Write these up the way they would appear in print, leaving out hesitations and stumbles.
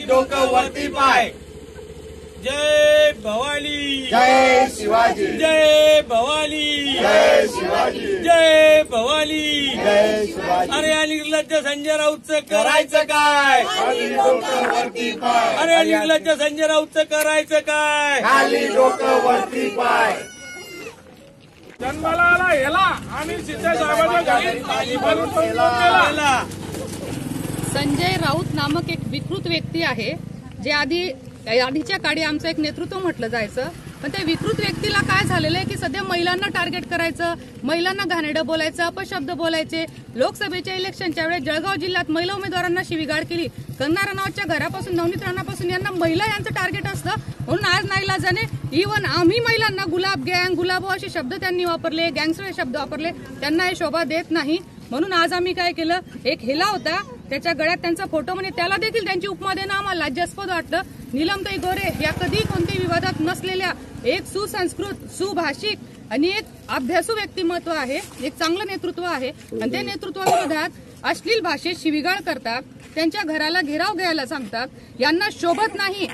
डोकं वरती पाय। जय भवानी, जय शिवाजी, जय भवानी, जय शिवाजी, जय भवानी, जय शिवाजी। अरे या निर्लज्ज संजय राऊतचं करायचं काय? खाली डोकं वरती पाय। अरे या निर्लज्ज संजय राऊतचं करायचं काय? खाली डोकं वरती पाय। जन्माला आला ह्याला आणि शिंदे साहेबांच्या घरी पाणी भरून गेला। संजय राऊत नामक एक विकृत व्यक्ती आहे, जे आधीच्या काळी आमचं एक नेतृत्व म्हटलं जायचं, पण त्या विकृत व्यक्तीला काय झालेलं आहे की सध्या महिलांना टार्गेट करायचं, महिलांना घाणेरडं बोलायचं, अपशब्द बोलायचे। लोकसभेच्या इलेक्शनच्या वेळेस जळगाव जिल्ह्यात महिला उमेदवारांना शिवीगाळ केली। कंगना राणावतच्या घरापासून नवनीत राणापासून यांना महिला यांचं टार्गेट असतं, म्हणून आज नाईलाजाने इव्हन आम्ही महिलांना गुलाब गँग, गुलाबो असे शब्द त्यांनी वापरले, गँगस्टर शब्द वापरले, त्यांना हे शोभा देत नाही। म्हणून आज आम्ही काय केलं, एक हेला होता त्याच्या गळ्यात त्यांचा फोटो, म्हणजे त्याला देखील त्यांची उपमा देणं आम्हाला लज्जास्पद वाटतं। नीलमताई गोरे या कधी कोणत्याही विवादात नसलेल्या एक सुसंस्कृत, सुभाषिक आणि एक अभ्यासू व्यक्तिमत्व आहे, एक चांगलं नेतृत्व आहे, आणि त्या नेतृत्वाविरोधात अश्लील भाषेत शिवीगाळ करतात, त्यांच्या घराला घेराव घ्यायला सांगतात, यांना शोभत नाही।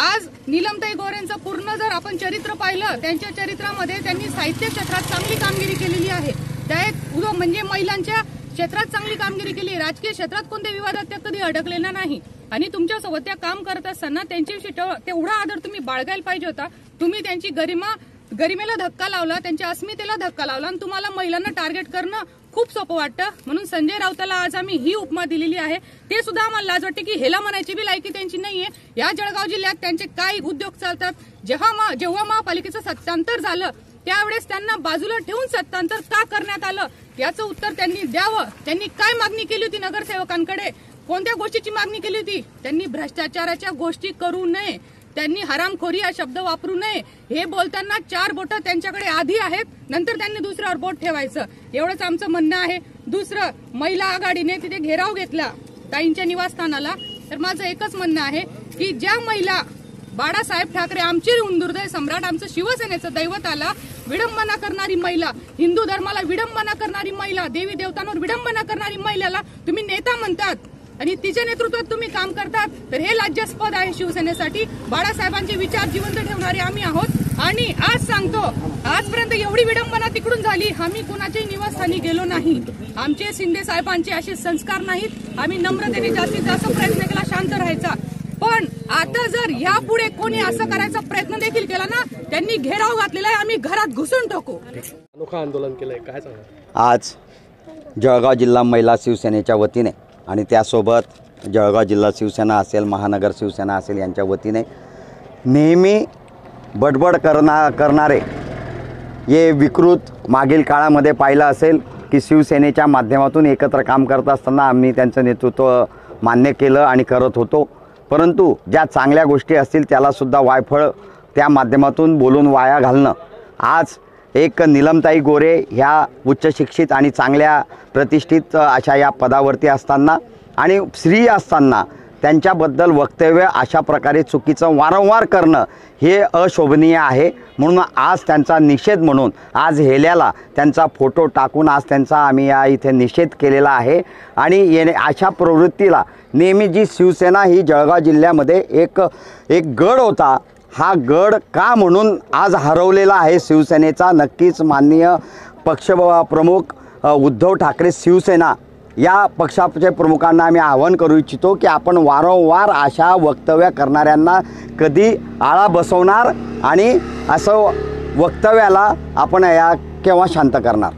आज नीलमताई गोरेंचं पूर्ण जर आपण चरित्र पाहिलं, त्यांच्या चरित्रामध्ये त्यांनी साहित्य क्षेत्रात चांगली कामगिरी केलेली आहे, त्या एक म्हणजे महिलांच्या क्षेत्रात चांगली कामगिरी केली, राजकीय क्षेत्रात कोणत्या विवादात त्या कधी अडकलेल्या नाही, आणि तुमच्यासोबत त्या काम करत असताना त्यांच्याविषयी तेवढा आदर तुम्ही बाळगायला पाहिजे होता। तुम्ही त्यांची गरिमेला धक्का लावला, त्यांच्या अस्मितेला धक्का लावला, आणि तुम्हाला महिलांना टार्गेट करणं खूप सोपं वाटतं। म्हणून संजय राऊताला आज आम्ही ही उपमा दिलेली आहे। ते सुद्धा आम्हाला लाज वाटते की हेला म्हणायची बी लायकी त्यांची नाहीये। या जळगाव जिल्ह्यात त्यांचे काय उद्योग चालतात, जेव्हा महापालिकेचं सत्तांतर झालं त्यावेळेस त्यांना बाजूला ठेवून सत्तांतर का करण्यात आलं याचं उत्तर त्यांनी द्यावं। त्यांनी काय मागणी केली होती नगरसेवकांकडे, कोणत्या गोष्टीची मागणी केली होती? त्यांनी भ्रष्टाचाराच्या गोष्टी करू नये, त्यांनी हरामखोरी हा शब्द वापरू नये, हे बोलताना 4 बोटं त्यांच्याकडे आधी आहेत, नंतर त्यांनी दुसऱ्यावर बोट ठेवायचं, एवढंच आमचं म्हणणं आहे। दुसरं, महिला आघाडीने तिथे घेराव घेतला ताईंच्या निवासस्थानाला, तर माझं एकच म्हणणं आहे की ज्या महिला बाळासाहेब ठाकरे आमचे हुंदुर्दय सम्राट, आमचं शिवसेनेचं दैवताला विडंबना करणारी महिला, हिंदू धर्माला विडंबना करणारी महिला, देवी देवतांवर विडंबना करणारी महिलाला तुम्ही नेता म्हणतात आणि तिच्या नेतृत्वात तुम्ही काम करतात, तर हे लज्जास्पद आहे शिवसेनेसाठी। बाळासाहेबांचे विचार जिवंत ठेवणारे आम्ही आहोत, आणि आज सांगतो, आजपर्यंत एवढी विडंबना तिकडून झाली, आम्ही कुणाच्याही निवासस्थानी गेलो नाही, आमचे शिंदे साहेबांचे असे संस्कार नाहीत, आम्ही नम्रतेने जास्तीत जास्त प्रयत्न केला शांत राहायचा। पण आता जर यापुढे कोणी असं करायचा प्रयत्न देखील केला ना, त्यांनी घेराव घातलेला आहे, आम्ही घरात घुसून टाकू। अनोखं आंदोलन केलंय, काय सांगा? आज जळगाव जिल्हा महिला शिवसेनेच्या वतीने आणि त्यासोबत जळगाव जिल्हा शिवसेना असेल, महानगर शिवसेना असेल, यांच्या वतीने नेहमी बडबड करणारे हे विकृत मागील काळामध्ये पाहिलं असेल की शिवसेनेच्या माध्यमातून एकत्र काम करत असताना आम्ही त्यांचं नेतृत्व मान्य केलं आणि करत होतो, परंतु ज्या चांगल्या गोष्टी असतील त्यालासुद्धा वायफळ त्या माध्यमातून बोलून वाया घालणं, आज एक नीलमताई गोरे ह्या उच्च शिक्षित आणि चांगल्या प्रतिष्ठित अशा या पदावरती असताना आणि स्त्री असताना त्यांच्याबद्दल वक्तव्य अशा प्रकारे चुकीचं वारंवार करणं हे अशोभनीय आहे। म्हणून आज त्यांचा निषेध म्हणून आज हेल्याला त्यांचा फोटो टाकून आज त्यांचा आम्ही या इथे निषेध केलेला आहे। आणि अशा प्रवृत्तीला नेहमी जी शिवसेना ही जळगाव जिल्ह्यामध्ये एक गड होता, हा गड का म्हणून आज हरवलेला आहे शिवसेनेचा, नक्कीच माननीय पक्षप्रमुख उद्धव ठाकरे शिवसेना या पक्षाचे प्रमुखांना आम्ही आवाहन करू इच्छितो की आपण वारंवार अशा वक्तव्य करणाऱ्यांना कधी आळा बसवणार आणि असं वक्तव्याला आपण केव्हा शांत करणार।